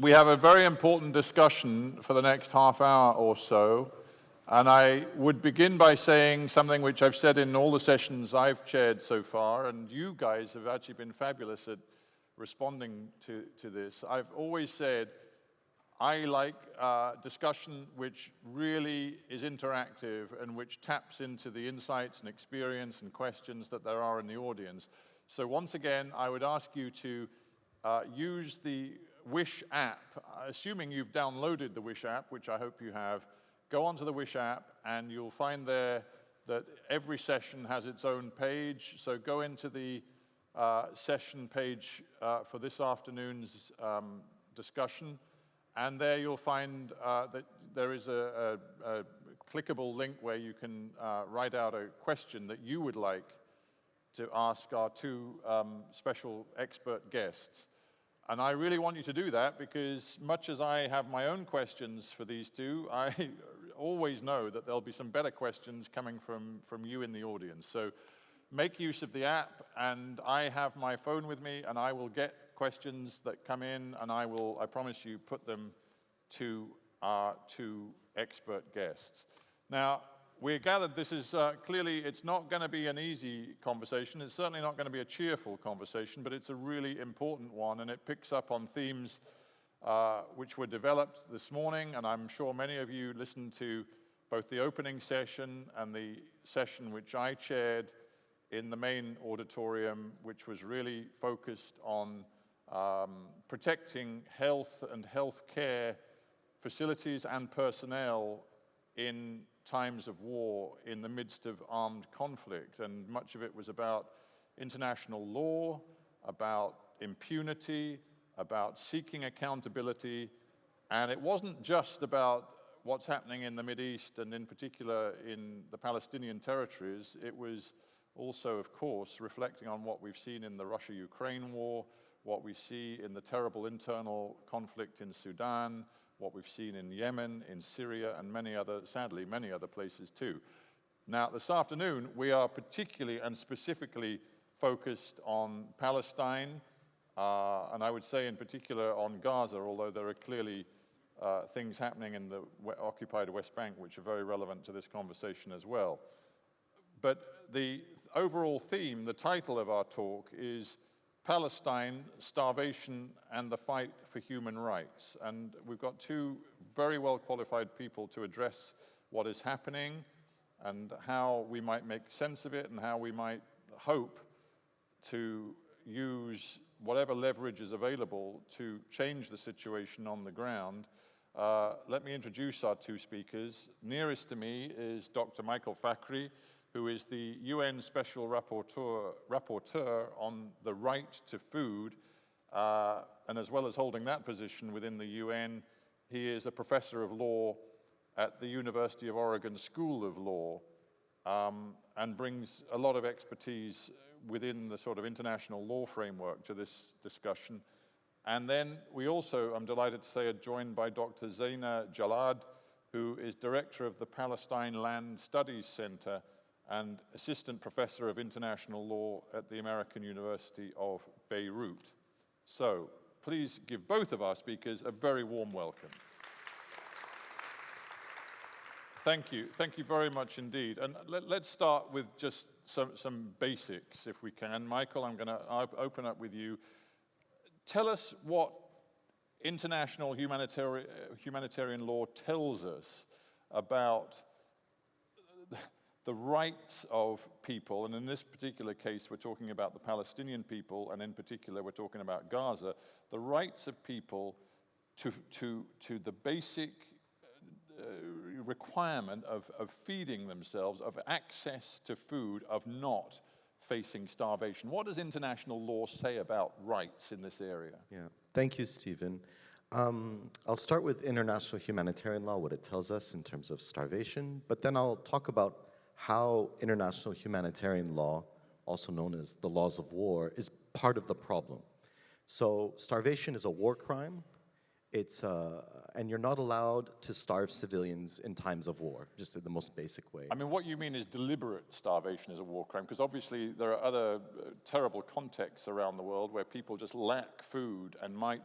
We have a very important discussion for the next half hour or so, and I would begin by saying something which I've said in all the sessions I've chaired so far, and you guys have actually been fabulous at responding to this. I've always said I like discussion which really is interactive and which taps into the insights and experience and questions that there are in the audience. So once again, I would ask you to use the Wish app. Assuming you've downloaded the Wish app, which I hope you have, go onto the Wish app and you'll find there that every session has its own page. So go into the session page for this afternoon's discussion, and there you'll find that there is a clickable link where you can write out a question that you would like to ask our two special expert guests. And I really want you to do that because much as I have my own questions for these two, I always know that there'll be some better questions coming from you in the audience. So make use of the app, and I have my phone with me, and I will get questions that come in, and I promise you, put them to our two expert guests. Now, we're gathered, this is clearly, it's not going to be an easy conversation. It's certainly not going to be a cheerful conversation, but it's a really important one, and it picks up on themes which were developed this morning, and I'm sure many of you listened to both the opening session and the session which I chaired in the main auditorium, which was really focused on protecting health and healthcare facilities and personnel in times of war in the midst of armed conflict. And much of it was about international law, about impunity, about seeking accountability. And it wasn't just about what's happening in the Mideast and in particular in the Palestinian territories. It was also, of course, reflecting on what we've seen in the Russia-Ukraine war, what we see in the terrible internal conflict in Sudan, what we've seen in Yemen, in Syria, and sadly, many other places too. Now, this afternoon, we are particularly and specifically focused on Palestine, and I would say in particular on Gaza, although there are clearly things happening in the occupied West Bank which are very relevant to this conversation as well. But the overall theme, the title of our talk is Palestine, Starvation, and the Fight for Human Rights. And we've got two very well qualified people to address what is happening and how we might make sense of it and how we might hope to use whatever leverage is available to change the situation on the ground. Let me introduce our two speakers. Nearest to me is Dr. Michael Fakhri, who is the UN Special Rapporteur on the right to food, and as well as holding that position within the UN, he is a professor of law at the University of Oregon School of Law, and brings a lot of expertise within the sort of international law framework to this discussion. And then we also, I'm delighted to say, are joined by Dr. Zeina Jalad, who is director of the Palestine Land Studies Center and assistant professor of international law at the American University of Beirut. So please give both of our speakers a very warm welcome. Thank you very much indeed. And let's start with just some basics, if we can. Michael, I'm gonna open up with you. Tell us what international humanitarian law tells us about the rights of people, and in this particular case, we're talking about the Palestinian people, and in particular, we're talking about Gaza, the rights of people to the basic requirement of feeding themselves, of access to food, of not facing starvation. What does international law say about rights in this area? Yeah, thank you, Stephen. I'll start with international humanitarian law, what it tells us in terms of starvation, but then I'll talk about how international humanitarian law, also known as the laws of war, is part of the problem. So starvation is a war crime. And you're not allowed to starve civilians in times of war, just in the most basic way. I mean, what you mean is deliberate starvation is a war crime, because obviously there are other terrible contexts around the world where people just lack food and might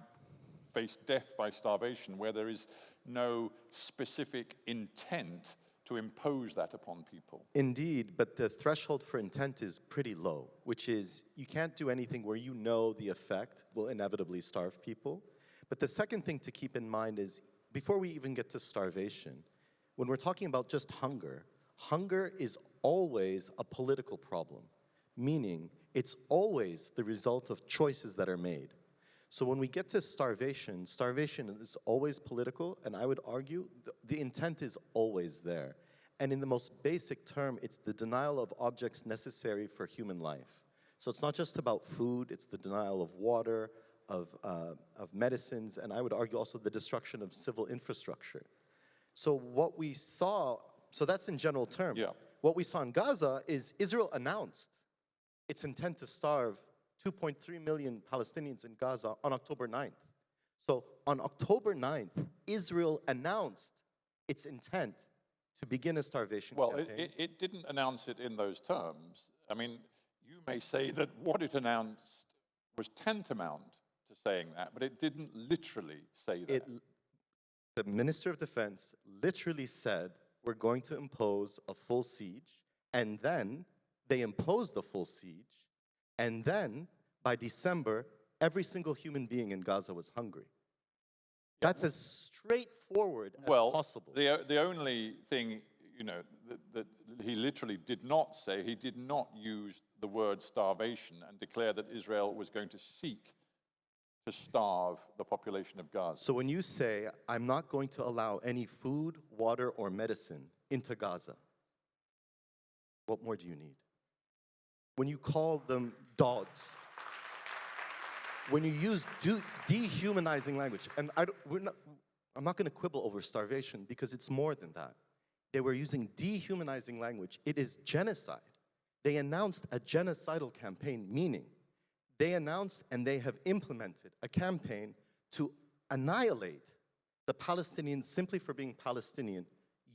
face death by starvation, where there is no specific intent to impose that upon people. Indeed, but the threshold for intent is pretty low, which is you can't do anything where you know the effect will inevitably starve people. But the second thing to keep in mind is, before we even get to starvation, when we're talking about just hunger, hunger is always a political problem, meaning it's always the result of choices that are made. So when we get to starvation, starvation is always political, and I would argue the intent is always there. And in the most basic term, it's the denial of objects necessary for human life. So it's not just about food, it's the denial of water, of medicines, and I would argue also the destruction of civil infrastructure. So what we saw, so that's in general terms. Yeah. What we saw in Gaza is Israel announced its intent to starve 2.3 million Palestinians in Gaza on October 9th. So on October 9th, Israel announced its intent to begin a starvation campaign. It didn't announce it in those terms. I mean, you may say that what it announced was tantamount to saying that, but it didn't literally say that. The Minister of Defense literally said, we're going to impose a full siege, and then they imposed a full siege, and then by December, every single human being in Gaza was hungry. That's as straightforward as possible. The only thing, you know, that he literally did not say, he did not use the word starvation and declare that Israel was going to seek to starve the population of Gaza. So when you say, I'm not going to allow any food, water, or medicine into Gaza, what more do you need? When you call them dogs, when you use dehumanizing language, and I'm not going to quibble over starvation because it's more than that. They were using dehumanizing language. It is genocide. They announced a genocidal campaign, meaning they announced and they have implemented a campaign to annihilate the Palestinians simply for being Palestinian,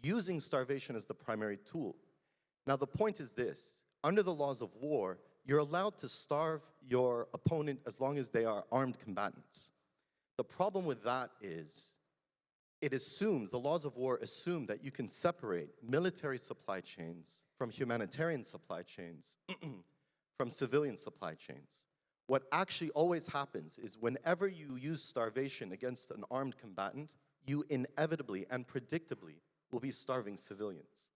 using starvation as the primary tool. Now the point is this, under the laws of war, you're allowed to starve your opponent as long as they are armed combatants. The problem with that is, it assumes, the laws of war assume that you can separate military supply chains from humanitarian supply chains, from civilian supply chains. What actually always happens is whenever you use starvation against an armed combatant, you inevitably and predictably will be starving civilians.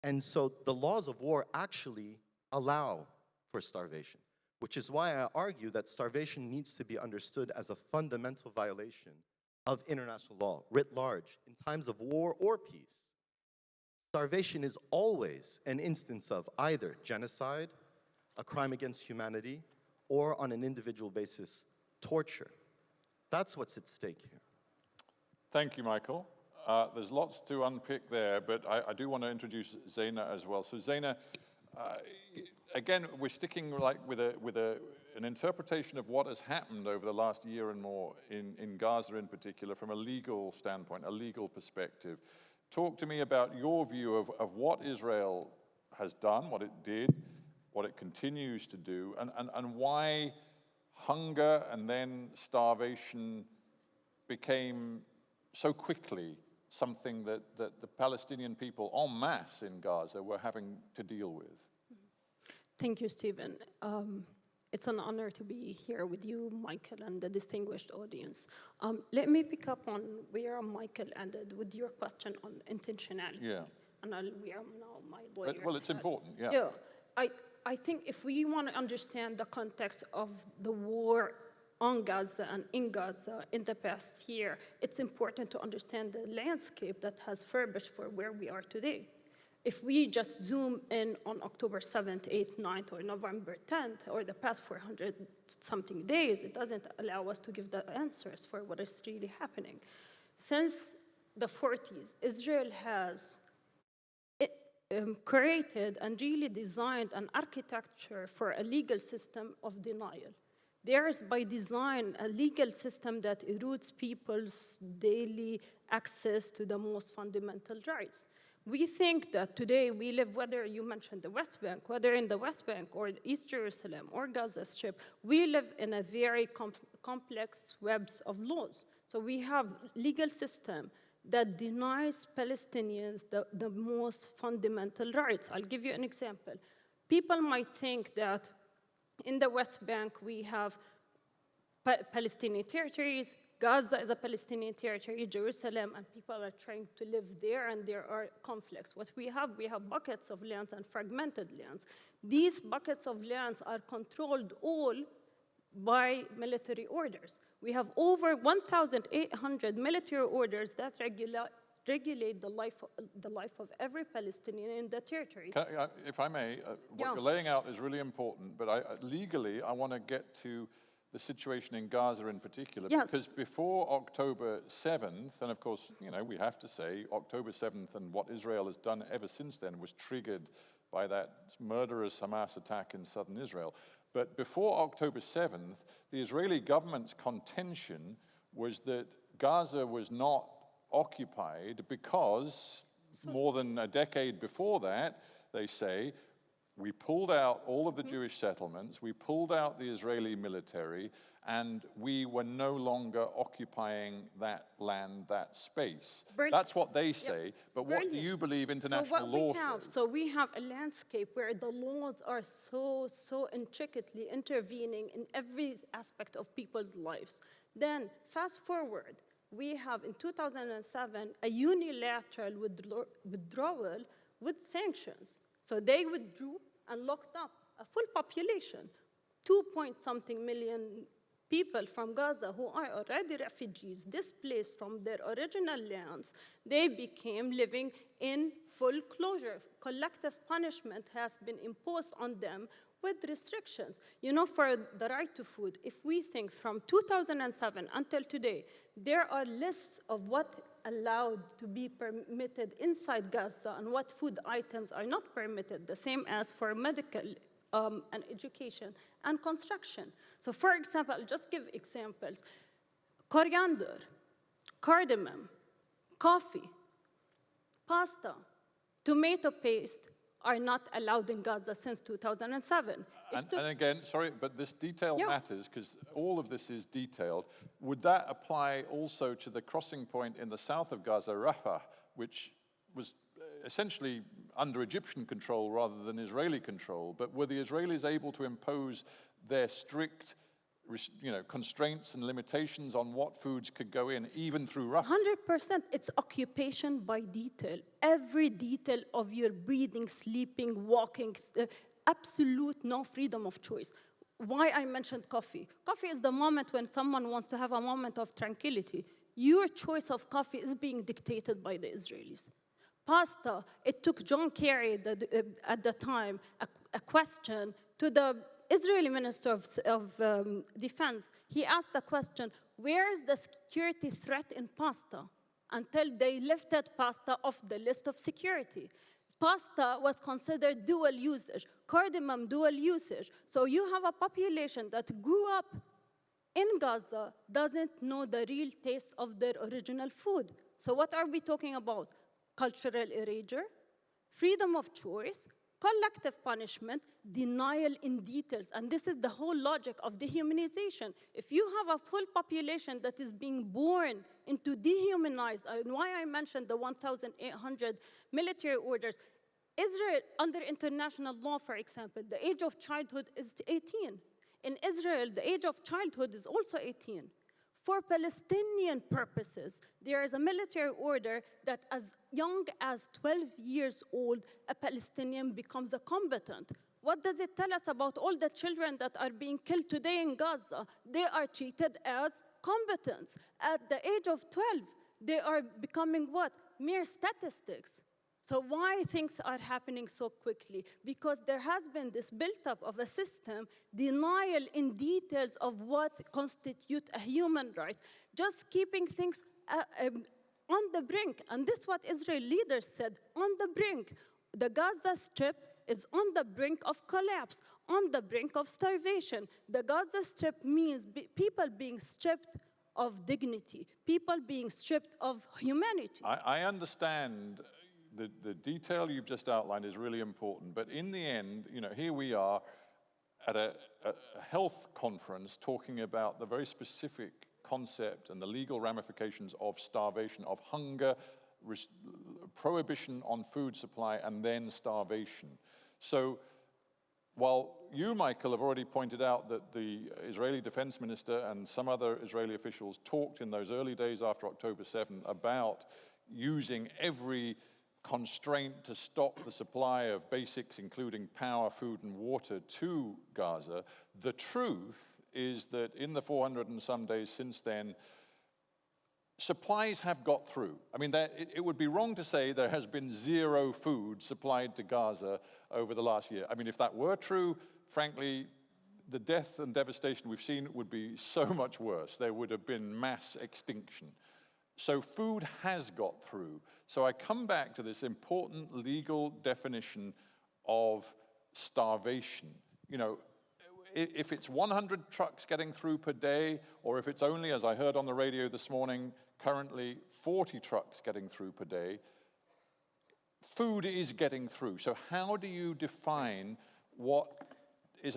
And so the laws of war actually allow for starvation, which is why I argue that starvation needs to be understood as a fundamental violation of international law, writ large, in times of war or peace. Starvation is always an instance of either genocide, a crime against humanity, or on an individual basis, torture. That's what's at stake here. Thank you, Michael. There's lots to unpick there, but I do want to introduce Zaina as well. So Zaina, again, we're sticking with an interpretation of what has happened over the last year and more in Gaza in particular, from a legal standpoint, a legal perspective. Talk to me about your view of what Israel has done, what it did, what it continues to do, and why hunger and then starvation became so quickly something that the Palestinian people en masse in Gaza were having to deal with. Thank you, Stephen. It's an honor to be here with you, Michael, and the distinguished audience. Let me pick up on where Michael ended with your question on intentionality. Yeah. And we are now my lawyer's Well, it's important, yeah. Yeah, I think if we want to understand the context of the war on Gaza and in Gaza in the past year, it's important to understand the landscape that has furbished for where we are today. If we just zoom in on October 7th, 8th, 9th, or November 10th, or the past 400-something days, it doesn't allow us to give the answers for what is really happening. Since the 40s, Israel has created and really designed an architecture for a legal system of denial. There is, by design, a legal system that erodes people's daily access to the most fundamental rights. We think that today we live, whether you mentioned the West Bank, whether in the West Bank or East Jerusalem or Gaza Strip, we live in a very complex webs of laws. So we have legal system that denies Palestinians the most fundamental rights. I'll give you an example. People might think that in the West Bank we have Palestinian territories, Gaza is a Palestinian territory, Jerusalem, and people are trying to live there, and there are conflicts. What we have buckets of lands and fragmented lands. These buckets of lands are controlled all by military orders. We have over 1,800 military orders that regulate the life of every Palestinian in the territory. If I may, what you're laying out is really important, but legally, I want to get to the situation in Gaza in particular, because before October 7th, and of course, you know, we have to say October 7th and what Israel has done ever since then was triggered by that murderous Hamas attack in southern Israel. But before October 7th, the Israeli government's contention was that Gaza was not occupied because more than a decade before that, they say, we pulled out all of the Jewish settlements, we pulled out the Israeli military, and we were no longer occupying that land, that space. That's what they say, but what do you believe international law says? So we have a landscape where the laws are so intricately intervening in every aspect of people's lives. Then, fast forward, we have in 2007 a unilateral withdrawal with sanctions. So they withdrew and locked up a full population, 2-point-something million people from Gaza who are already refugees, displaced from their original lands. They became living in full closure. Collective punishment has been imposed on them with restrictions. You know, for the right to food, if we think from 2007 until today, there are lists of what allowed to be permitted inside Gaza and what food items are not permitted, the same as for medical and education and construction. So for example, I'll just give examples. Coriander, cardamom, coffee, pasta, tomato paste are not allowed in Gaza since 2007. And again, sorry, but this detail matters because all of this is detailed. Would that apply also to the crossing point in the south of Gaza, Rafah, which was essentially under Egyptian control rather than Israeli control? But were the Israelis able to impose their strict constraints and limitations on what foods could go in, even through Rafah? 100%. It's occupation by detail. Every detail of your breathing, sleeping, walking, absolute no freedom of choice. Why I mentioned coffee. Coffee is the moment when someone wants to have a moment of tranquility. Your choice of coffee is being dictated by the Israelis. Pasta, it took John Kerry at the time a question to the Israeli Minister of Defense. He asked the question, where is the security threat in pasta? Until they lifted pasta off the list of security. Pasta was considered dual usage, cardamom dual usage. So you have a population that grew up in Gaza, doesn't know the real taste of their original food. So what are we talking about? Cultural erasure, freedom of choice, collective punishment, denial in details. And this is the whole logic of dehumanization. If you have a full population that is being born into dehumanized, and why I mentioned the 1,800 military orders, Israel, under international law, for example, the age of childhood is 18. In Israel, the age of childhood is also 18. For Palestinian purposes, there is a military order that as young as 12 years old, a Palestinian becomes a combatant. What does it tell us about all the children that are being killed today in Gaza? They are treated as combatants. At the age of 12, they are becoming what? Mere statistics. So why things are happening so quickly? Because there has been this build-up of a system, denial in details of what constitutes a human right, just keeping things on the brink. And this is what Israeli leaders said, on the brink. The Gaza Strip is on the brink of collapse, on the brink of starvation. The Gaza Strip means people being stripped of dignity, people being stripped of humanity. I understand the detail you've just outlined is really important. But in the end, here we are at a health conference talking about the very specific concept and the legal ramifications of starvation, of hunger, prohibition on food supply, and then starvation. So while you, Michael, have already pointed out that the Israeli defense minister and some other Israeli officials talked in those early days after October 7 about using every constraint to stop the supply of basics, including power, food, and water, to Gaza, the truth is that in the 400 and some days since then, supplies have got through. I mean, it would be wrong to say there has been zero food supplied to Gaza over the last year. I mean, if that were true, frankly, the death and devastation we've seen would be so much worse. There would have been mass extinction. So food has got through. So I come back to this important legal definition of starvation. If it's 100 trucks getting through per day, or if it's only, as I heard on the radio this morning, currently 40 trucks getting through per day, food is getting through. So how do you define what is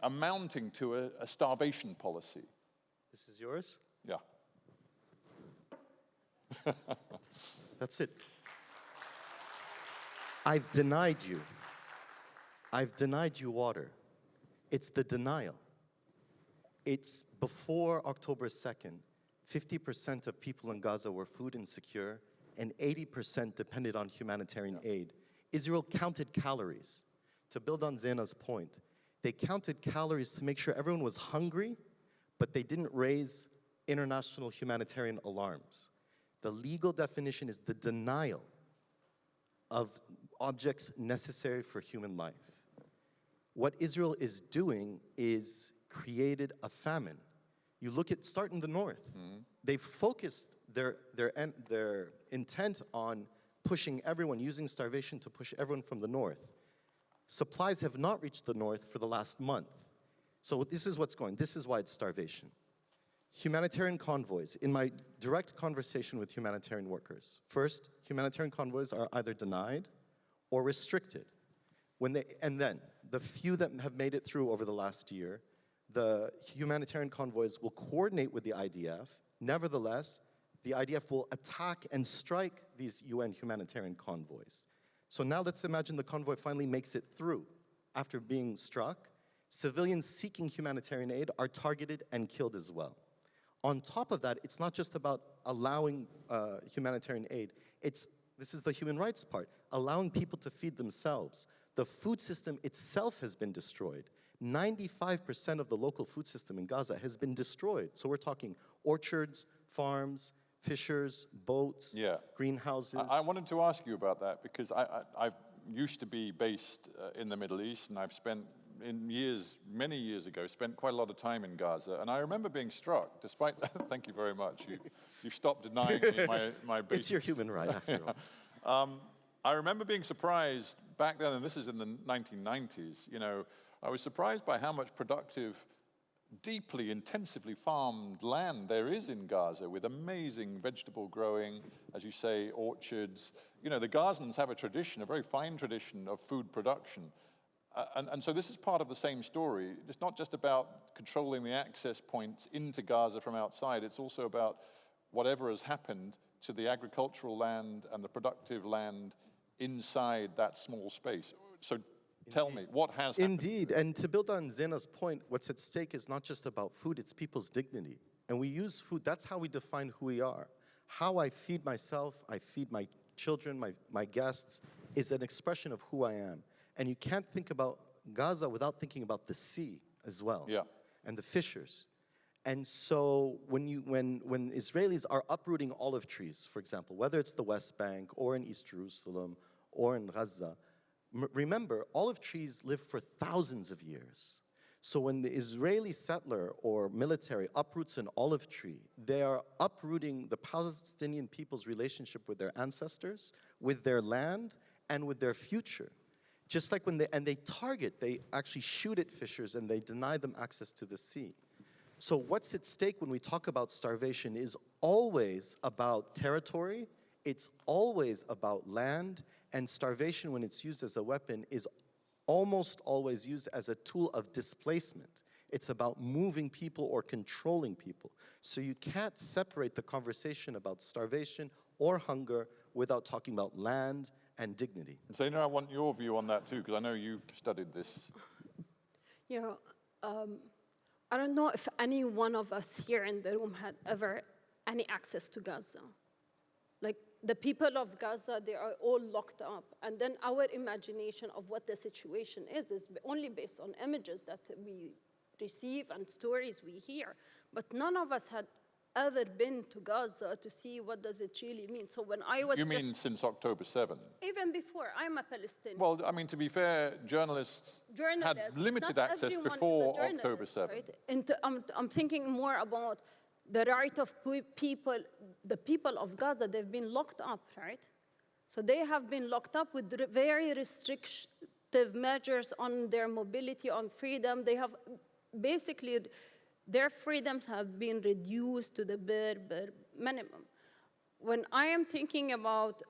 amounting to a starvation policy? This is yours? Yeah. That's it. I've denied you. I've denied you water. It's the denial. It's before October 2nd, 50% of people in Gaza were food insecure and 80% depended on humanitarian aid. Israel counted calories. To build on Zaina's point, they counted calories to make sure everyone was hungry, but they didn't raise international humanitarian alarms. The legal definition is the denial of objects necessary for human life. What Israel is doing is created a famine. You look at, start in the north. Mm-hmm. They've focused their intent on pushing everyone, using starvation to push everyone from the north. Supplies have not reached the north for the last month. So this is what's going, this is why it's starvation. Humanitarian convoys, in my direct conversation with humanitarian workers, first, humanitarian convoys are either denied or restricted. And then, the few that have made it through over the last year, the humanitarian convoys will coordinate with the IDF. Nevertheless, the IDF will attack and strike these UN humanitarian convoys. So now let's imagine the convoy finally makes it through. After being struck, civilians seeking humanitarian aid are targeted and killed as well. On top of that, it's not just about allowing humanitarian aid. This is the human rights part, allowing people to feed themselves. The food system itself has been destroyed. 95% of the local food system in Gaza has been destroyed. So we're talking orchards, farms, fishers, boats, greenhouses. I wanted to ask you about that because I used to be based in the Middle East, and I've spent many years ago, spent quite a lot of time in Gaza, and I remember being struck, despite, thank you very much, you've stopped denying me my basic... It's your human right, after all. I remember being surprised back then, and this is in the 1990s, I was surprised by how much productive, deeply, intensively farmed land there is in Gaza, with amazing vegetable growing, as you say, orchards. The Gazans have a tradition, a very fine tradition of food production. And so this is part of the same story. It's not just about controlling the access points into Gaza from outside. It's also about whatever has happened to the agricultural land and the productive land inside that small space. So tell me, what has happened? Indeed, and to build on Zena's point, what's at stake is not just about food, it's people's dignity. And we use food, that's how we define who we are. How I feed myself, I feed my children, my guests, is an expression of who I am. And you can't think about Gaza without thinking about the sea as well, and the fishers. And so when Israelis are uprooting olive trees, for example, whether it's the West Bank or in East Jerusalem or in Gaza, remember, olive trees live for thousands of years. So when the Israeli settler or military uproots an olive tree, they are uprooting the Palestinian people's relationship with their ancestors, with their land, and with their future. Just like when they actually shoot at fishers and they deny them access to the sea. So what's at stake when we talk about starvation is always about territory, it's always about land, and starvation, when it's used as a weapon, is almost always used as a tool of displacement. It's about moving people or controlling people. So you can't separate the conversation about starvation or hunger without talking about land and dignity. Zaina, I want your view on that too, because I know you've studied this. You know, I don't know if any one of us here in the room had ever any access to Gaza. Like, the people of Gaza, they are all locked up. And then our imagination of what the situation is only based on images that we receive and stories we hear. But none of us had ever been to Gaza to see what does it really mean. So when I was You mean since October 7? even before, I'm a Palestinian. Well, I mean, to be fair, journalists had limited not access everyone is a before journalist, October 7. right? And I'm thinking more about the right of people, the people of Gaza, they've been locked up, right? So they have been locked up with very restrictive measures on their mobility, on freedom. They have basically, their freedoms have been reduced to the bare minimum. When I am thinking about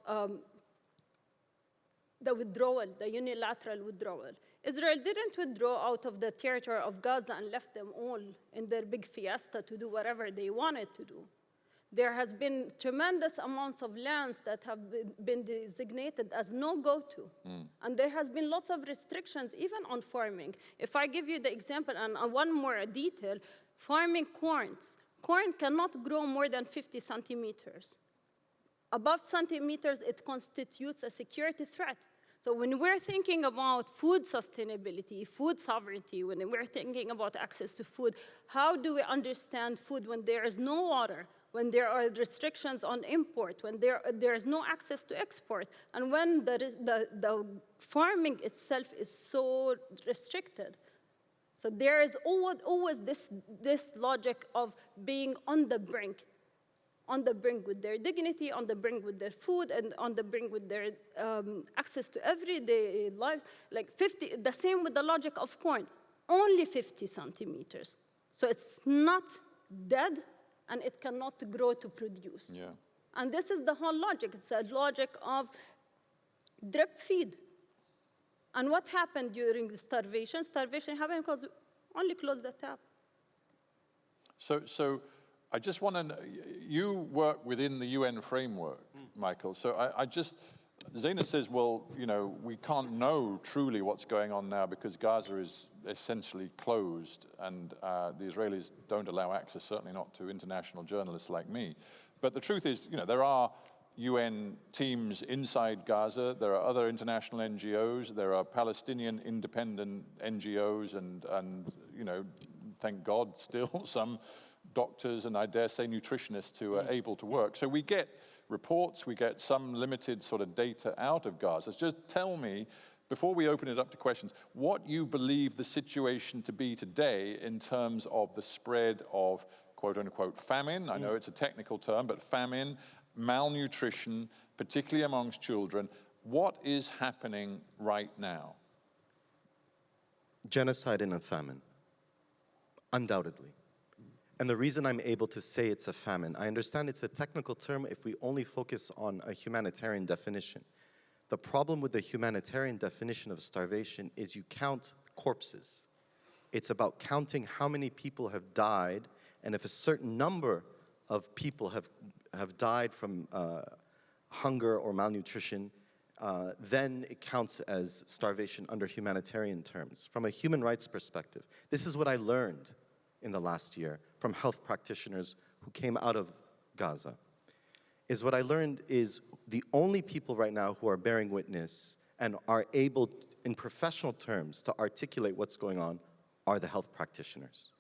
the withdrawal, the unilateral withdrawal, Israel didn't withdraw out of the territory of Gaza and left them all in their big fiesta to do whatever they wanted to do. There has been tremendous amounts of lands that have been designated as no-go-to. And there has been lots of restrictions, even on farming. If I give you the example, and one more detail, farming corns. Corn cannot grow more than 50 centimeters. Above centimeters, it constitutes a security threat. So when we're thinking about food sustainability, food sovereignty, when we're thinking about access to food, how do we understand food when there is no water, when there are restrictions on import, when there is no access to export, and when the farming itself is so restricted? So there is always this logic of being on the brink with their dignity, on the brink with their food, and on the brink with their access to everyday life. Like 50, the same with the logic of corn, only 50 centimeters. So it's not dead, and it cannot grow to produce. Yeah. And this is the whole logic. It's a logic of drip feed. And what happened during the starvation? Starvation happened because we only closed the tap. So I just want to know, you work within the UN framework, Michael. So Zaina says, well, you know, we can't know truly what's going on now because Gaza is essentially closed and the Israelis don't allow access, certainly not to international journalists like me. But the truth is, you know, there are UN teams inside Gaza, there are other international NGOs, there are Palestinian independent NGOs and you know, thank God, still some doctors and I dare say nutritionists who are able to work. So we get reports, we get some limited sort of data out of Gaza. Just tell me, before we open it up to questions, what you believe the situation to be today in terms of the spread of quote unquote famine. I know it's a technical term, but famine, malnutrition, particularly amongst children. What is happening right now? Genocide and a famine, undoubtedly. And the reason I'm able to say it's a famine, I understand it's a technical term if we only focus on a humanitarian definition. The problem with the humanitarian definition of starvation is you count corpses. It's about counting how many people have died, and if a certain number of people have died from hunger or malnutrition, then it counts as starvation under humanitarian terms. From a human rights perspective, this is what I learned in the last year from health practitioners who came out of Gaza, is what I learned is the only people right now who are bearing witness and are able, in professional terms, to articulate what's going on are the health practitioners.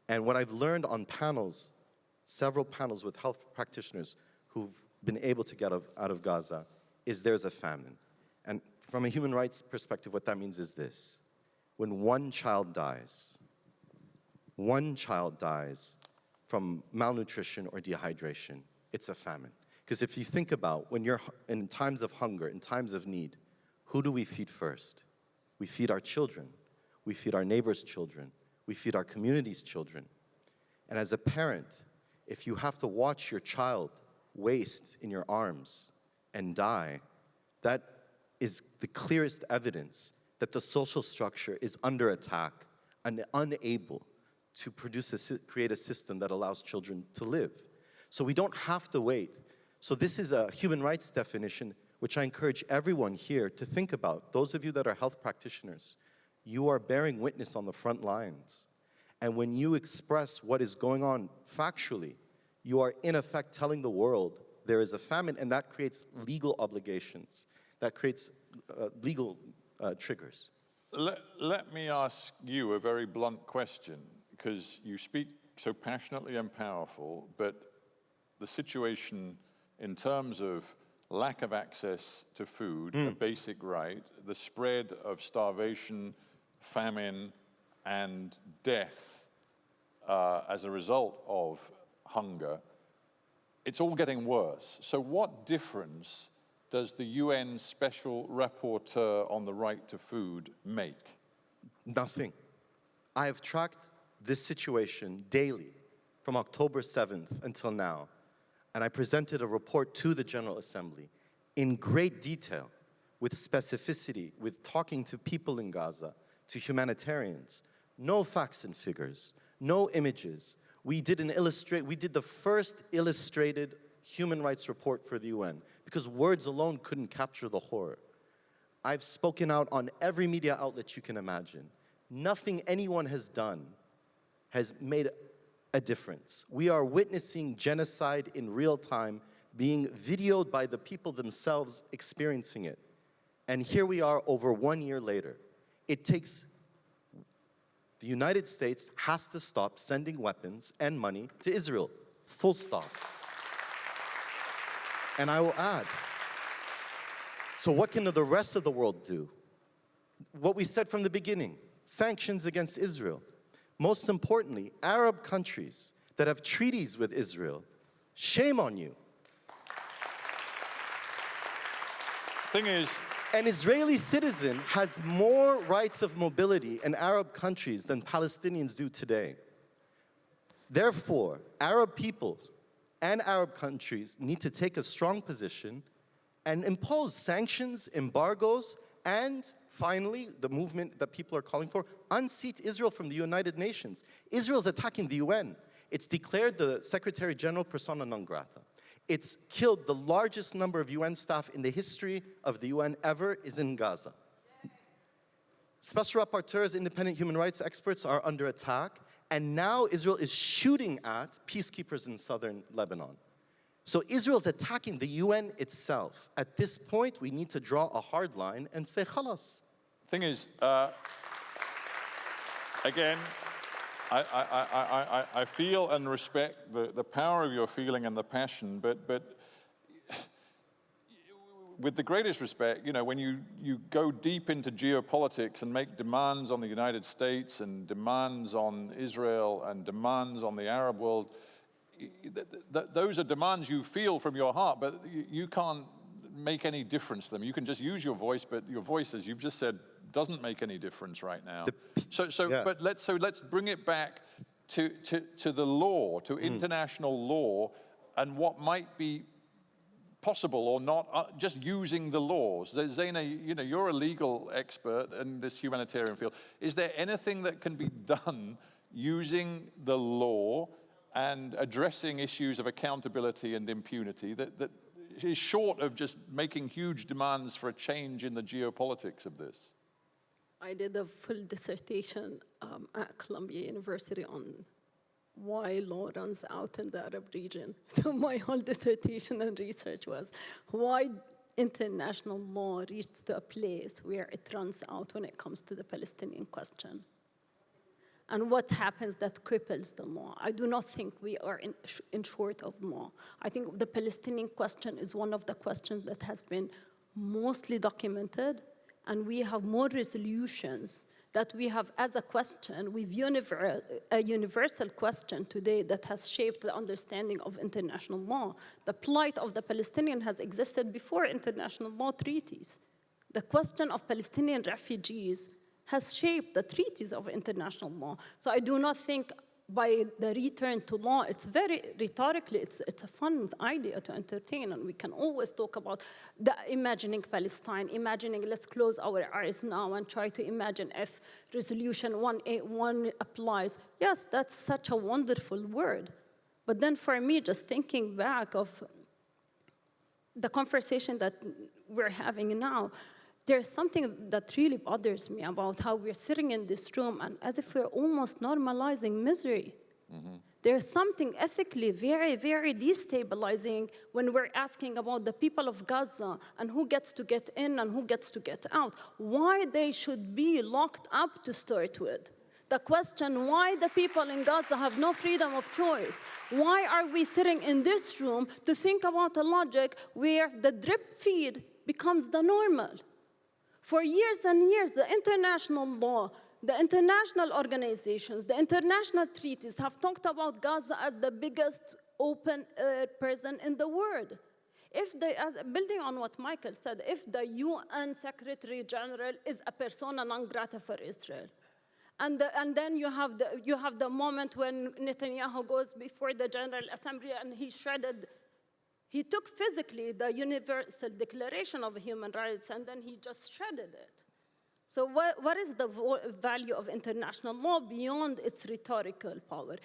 And what I've learned on panels, several panels with health practitioners who've been able to get out of Gaza, is there's a famine. And from a human rights perspective, what that means is this. When one child dies from malnutrition or dehydration, it's a famine. Because if you think about when you're in times of hunger, in times of need, who do we feed first? We feed our children. We feed our neighbors' children. We feed our community's children. And as a parent, if you have to watch your child waste in your arms and die, that is the clearest evidence that the social structure is under attack and unable to create a system that allows children to live. So we don't have to wait. So this is a human rights definition which I encourage everyone here to think about. Those of you that are health practitioners, you are bearing witness on the front lines. And when you express what is going on factually, you are in effect telling the world there is a famine, and that creates legal obligations. That creates legal triggers. Let me ask you a very blunt question, because you speak so passionately and powerful, but the situation in terms of lack of access to food, a basic right, the spread of starvation, famine, and death as a result of hunger, it's all getting worse. So what difference does the UN Special Rapporteur on the right to food make? Nothing. I have tracked this situation daily from October 7th until now, and I presented a report to the General Assembly in great detail, with specificity, with talking to people in Gaza, to humanitarians. No facts and figures, no images. We did the first illustrated human rights report for the UN, because words alone couldn't capture the horror. I've spoken out on every media outlet you can imagine. Nothing anyone has done has made a difference. We are witnessing genocide in real time, being videoed by the people themselves experiencing it. And here we are over 1 year later. It takes, the United States has to stop sending weapons and money to Israel. Full stop. And I will add, so what can the rest of the world do? What we said from the beginning, sanctions against Israel. Most importantly, Arab countries that have treaties with Israel, shame on you. Thing is, An Israeli citizen has more rights of mobility in Arab countries than Palestinians do today. Therefore, Arab peoples and Arab countries need to take a strong position and impose sanctions, embargoes, and finally, the movement that people are calling for, unseat Israel from the United Nations. Israel's attacking the UN. It's declared the Secretary General persona non grata. It's killed the largest number of UN staff in the history of the UN ever is in Gaza. Special rapporteurs, independent human rights experts are under attack, and now Israel is shooting at peacekeepers in southern Lebanon. So Israel's attacking the UN itself. At this point, we need to draw a hard line and say, khalas. Thing is, again, I feel and respect the power of your feeling and the passion, but with the greatest respect, you know, when you go deep into geopolitics and make demands on the United States and demands on Israel and demands on the Arab world, those are demands you feel from your heart, but you can't make any difference to them. You can just use your voice, but your voice, as you've just said, doesn't make any difference right now. But let's bring it back to the law, to international law, and what might be possible or not, just using the laws. Zaina, you know, you're a legal expert in this humanitarian field. Is there anything that can be done using the law and addressing issues of accountability and impunity that is short of just making huge demands for a change in the geopolitics of this? I did a full dissertation at Columbia University on why law runs out in the Arab region. So my whole dissertation and research was why international law reached a place where it runs out when it comes to the Palestinian question. And what happens that cripples the law. I do not think we are in short of law. I think the Palestinian question is one of the questions that has been mostly documented, and we have more resolutions that we have as a question. We've a universal question today that has shaped the understanding of international law. The plight of the Palestinian has existed before international law treaties. The question of Palestinian refugees has shaped the treaties of international law. So I do not think by the return to law, it's very rhetorically, it's a fun idea to entertain, and we can always talk about imagining Palestine, imagining let's close our eyes now and try to imagine if Resolution 181 applies. Yes, that's such a wonderful word. But then for me, just thinking back of the conversation that we're having now, there's something that really bothers me about how we're sitting in this room and as if we're almost normalizing misery. Mm-hmm. There's something ethically very, very destabilizing when we're asking about the people of Gaza and who gets to get in and who gets to get out. Why they should be locked up to start with. The question why the people in Gaza have no freedom of choice. Why are we sitting in this room to think about a logic where the drip feed becomes the normal? For years and years, the international law, the international organizations, the international treaties have talked about Gaza as the biggest open-air prison in the world. Building on what Michael said, if the UN Secretary General is a persona non grata for Israel, and then you have the moment when Netanyahu goes before the General Assembly and he took physically the Universal Declaration of Human Rights and then he just shredded it. So what is the value of international law beyond its rhetorical power?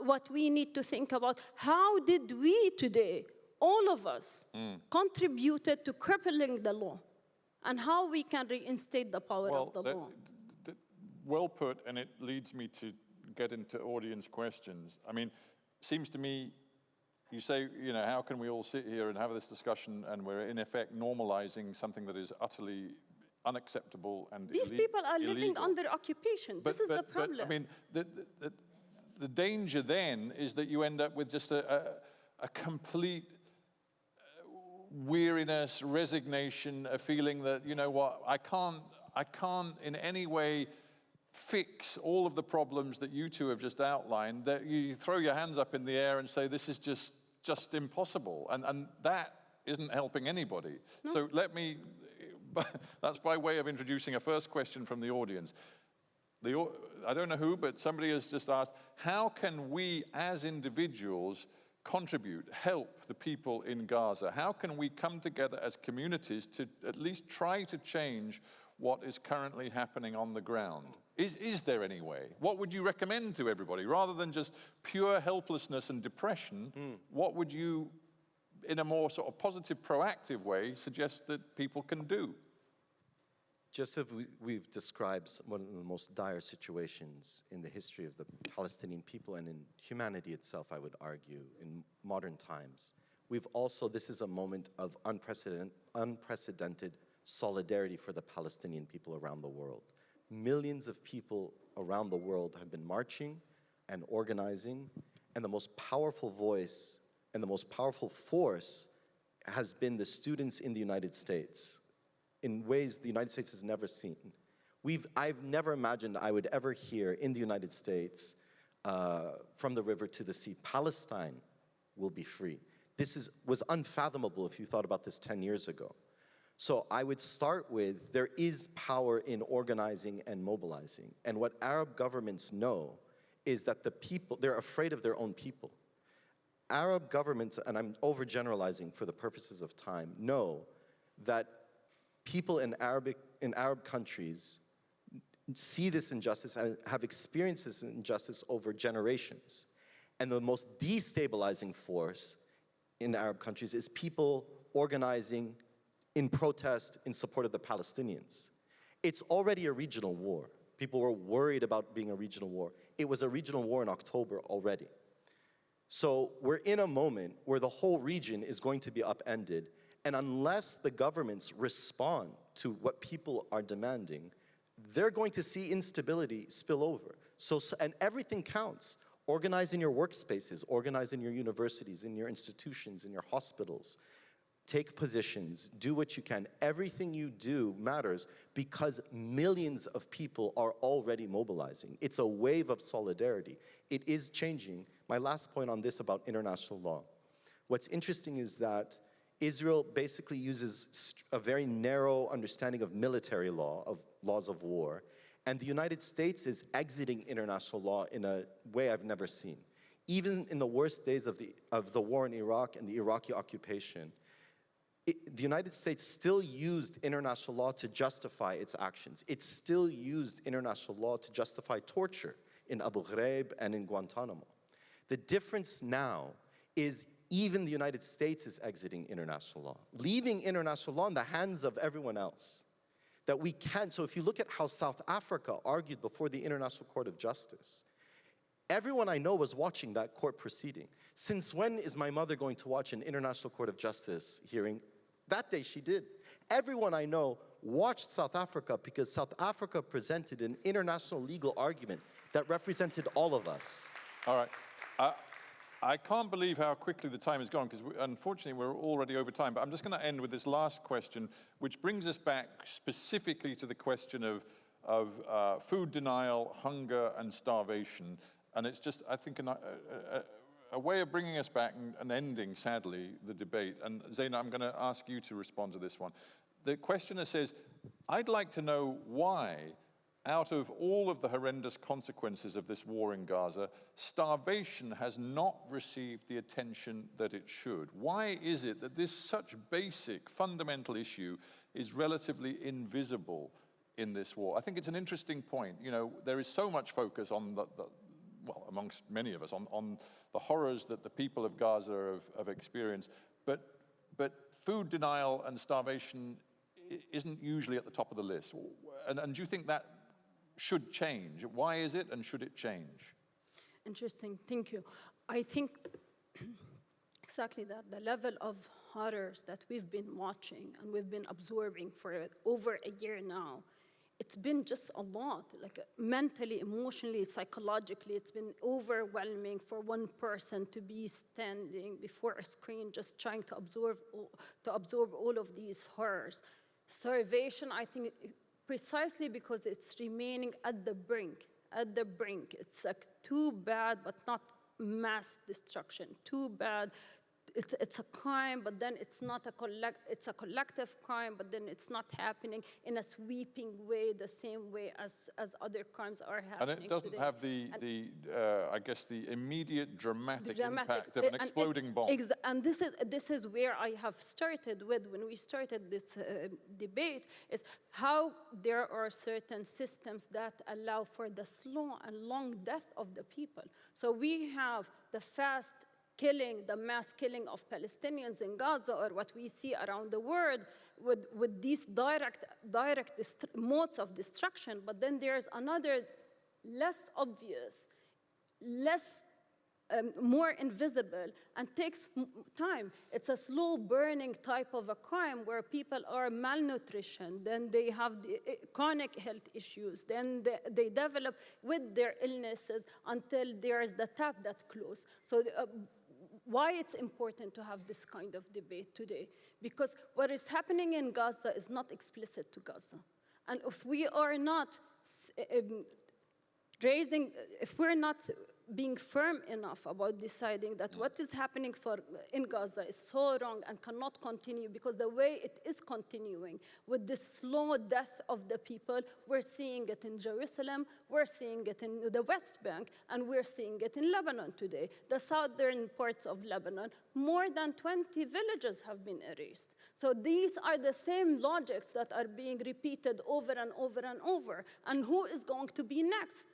What we need to think about, how did we today, all of us, contributed to crippling the law and how we can reinstate the power of the law? Well put, and it leads me to get into audience questions. I mean, seems to me, you say, you know, how can we all sit here and have this discussion and we're in effect normalizing something that is utterly unacceptable and These people are living under occupation. This is the problem. But, I mean, the danger then is that you end up with just a complete weariness, resignation, a feeling that, you know what, I can't in any way fix all of the problems that you two have just outlined, that you throw your hands up in the air and say, this is just impossible. And that isn't helping anybody. No. So that's by way of introducing a first question from the audience. I don't know who, but somebody has just asked, how can we as individuals contribute, help the people in Gaza? How can we come together as communities to at least try to change what is currently happening on the ground? Is there any way? What would you recommend to everybody? Rather than just pure helplessness and depression, what would you, in a more sort of positive, proactive way, suggest that people can do? Just as we've described one of the most dire situations in the history of the Palestinian people and in humanity itself, I would argue, in modern times, this is a moment of unprecedented solidarity for the Palestinian people around the world. Millions of people around the world have been marching and organizing, and the most powerful voice and the most powerful force has been the students in the United States in ways the United States has never seen. I've never imagined I would ever hear in the United States, from the river to the sea, Palestine will be free. This was unfathomable if you thought about this 10 years ago. So I would start with, there is power in organizing and mobilizing. And what Arab governments know is that the people, they're afraid of their own people. Arab governments, and I'm overgeneralizing for the purposes of time, know that people in Arab countries see this injustice and have experienced this injustice over generations. And the most destabilizing force in Arab countries is people organizing in protest in support of the Palestinians. It's already a regional war. People were worried about being a regional war. It was a regional war in October already. So we're in a moment where the whole region is going to be upended, and unless the governments respond to what people are demanding, they're going to see instability spill over. And everything counts. Organize in your workspaces, organize in your universities, in your institutions, in your hospitals. Take positions, do what you can. Everything you do matters because millions of people are already mobilizing. It's a wave of solidarity. It is changing. My last point on this about international law. What's interesting is that Israel basically uses a very narrow understanding of military law, of laws of war, And the United States is exiting international law in a way I've never seen. Even in the worst days of the war in Iraq and the Iraqi occupation, the United States still used international law to justify its actions. It still used international law to justify torture in Abu Ghraib and in Guantanamo. The difference now is even the United States is exiting international law, leaving international law in the hands of everyone else. That we can't, so if you look at how South Africa argued before the International Court of Justice, everyone I know was watching that court proceeding. Since when is my mother going to watch an International Court of Justice hearing? That day she did. Everyone I know watched South Africa because South Africa presented an international legal argument that represented all of us. All right. I can't believe how quickly the time has gone, because unfortunately we're already over time. But I'm just going to end with this last question, which brings us back specifically to the question of food denial, hunger, and starvation. And it's just, I think, a way of bringing us back and ending, sadly, the debate. And Zaina, I'm going to ask you to respond to this one. The questioner says, I'd like to know why, out of all of the horrendous consequences of this war in Gaza, starvation has not received the attention that it should. Why is it that this such basic, fundamental issue is relatively invisible in this war? I think it's an interesting point. You know, there is so much focus on well, amongst many of us, on the horrors that the people of Gaza have experienced, but food denial and starvation isn't usually at the top of the list. And do you think that should change? Why is it, and should it change? Interesting, thank you. I think exactly that, the level of horrors that we've been watching and we've been absorbing for over a year now, it's been just a lot, like mentally, emotionally, psychologically, it's been overwhelming for one person to be standing before a screen just trying to absorb all of these horrors. Starvation, I think, precisely because it's remaining at the brink. It's like too bad, but not mass destruction, too bad. It's a crime, but then it's not it's a collective crime, but then it's not happening in a sweeping way, the same way as other crimes are happening. And it doesn't today. have the I guess, the immediate dramatic impact of an exploding bomb. And this is where I have started with, when we started this debate, is how there are certain systems that allow for the slow and long death of the people. So we have the fast killing, the mass killing of Palestinians in Gaza, or what we see around the world with these direct modes of destruction. But then there's another less obvious, more invisible, and takes time. It's a slow burning type of a crime where people are malnutrition, then they have the chronic health issues, then they develop with their illnesses until there's the tap that closes. So why it's important to have this kind of debate today? Because what is happening in Gaza is not explicit to Gaza. And if we are not if we're not being firm enough about deciding that what is happening in Gaza is so wrong and cannot continue, because the way it is continuing with this slow death of the people, we're seeing it in Jerusalem, we're seeing it in the West Bank, and we're seeing it in Lebanon today. The southern parts of Lebanon, more than 20 villages have been erased. So these are the same logics that are being repeated over and over and over. And who is going to be next?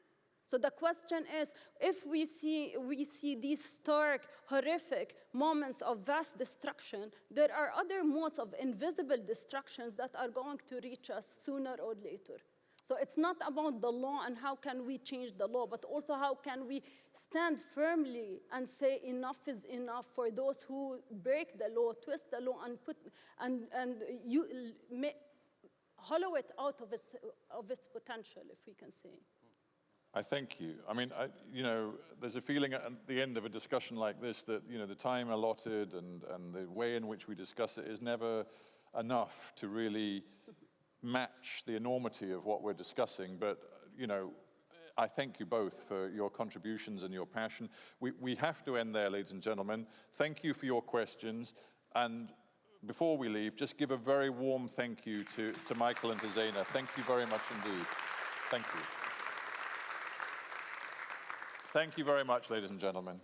So the question is, if we see these stark, horrific moments of vast destruction, there are other modes of invisible destructions that are going to reach us sooner or later. So it's not about the law and how can we change the law, but also how can we stand firmly and say enough is enough for those who break the law, twist the law, and hollow it out of its potential, if we can say. I thank you. I mean, there's a feeling at the end of a discussion like this that, the time allotted and the way in which we discuss it is never enough to really match the enormity of what we're discussing. But, I thank you both for your contributions and your passion. We have to end there, ladies and gentlemen. Thank you for your questions. And before we leave, just give a very warm thank you to Michael and to Zaina. Thank you very much indeed. Thank you. Thank you very much, ladies and gentlemen.